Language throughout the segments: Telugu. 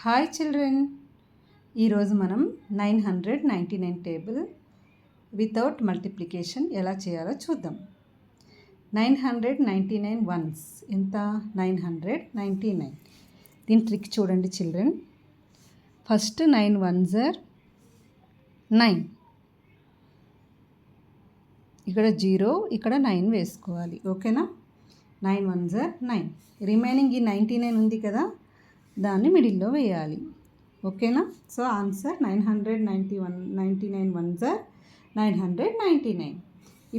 హాయ్ చిల్డ్రన్, ఈరోజు మనం 999 టేబుల్ వితౌట్ మల్టిప్లికేషన్ ఎలా చేయాలో చూద్దాం. 999 వన్స్ ఎంత? 999. దీని ట్రిక్ చూడండి చిల్డ్రన్. ఫస్ట్ 9 వన్స్ ఆర్ 9, ఇక్కడ 0, ఇక్కడ 9 వేసుకోవాలి. ఓకేనా? 9 వన్స్ ఆర్ 9. రిమైనింగ్ ఈ 99 ఉంది కదా, దాన్ని మిడిల్లో వేయాలి. ఓకేనా? So answer 999 ones are 999.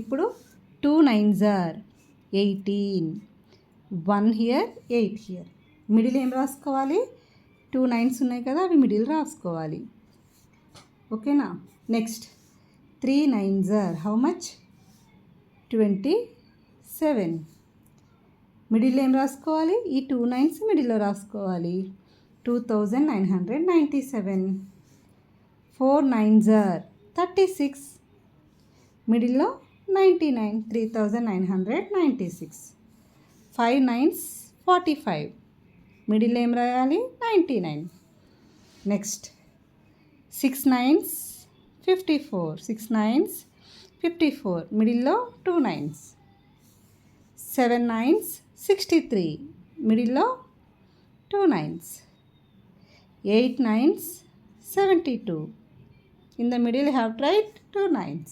ఇప్పుడు 2 9s are 18. 1 here, 8 here. Middle ఏం రాసుకోవాలి? 2 9s ఉన్నాయి కదా, అవి మిడిల్ రాసుకోవాలి. ఓకేనా? Next 3 9s are how much? 27. Middle ఏం రాసుకోవాలి? ఈ 2 9s మిడిల్లో రాసుకోవాలి. 2997. 4 9s ఆర్ 36. మిడిల్లో 99. 3996. 5 9s 45. మిడిల్ ఏం రాయాలి? 99. Next 6 9s 54. 6 9s 54. మిడిల్లో 2 9s. 7 9s 63. మిడిల్లో 2 9s. 8 9s 72. In the middle you have to write 2 9s.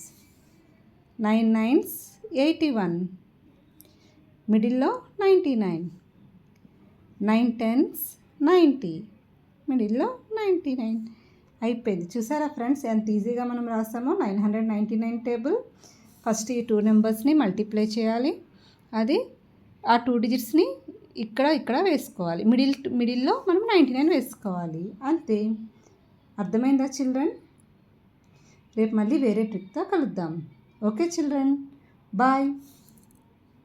9 9s 81. మిడిల్లో 99. 9 10s 90. మిడిల్లో 99. అయిపోయింది. చూసారా ఫ్రెండ్స్, ఎంత ఈజీగా మనం రాస్తామో 999 టేబుల్. ఫస్ట్ ఈ 2 నెంబర్స్ని మల్టిప్లై చేయాలి. అది ఆ 2 డిజిట్స్ని ఇక్కడ వేసుకోవాలి. మిడిల్లో మనం 99 వేసుకోవాలి. అంతే. అర్థమైందా చిల్డ్రన్? రేపు మళ్ళీ వేరే ట్రిక్తో కలుద్దాం. Okay children, bye.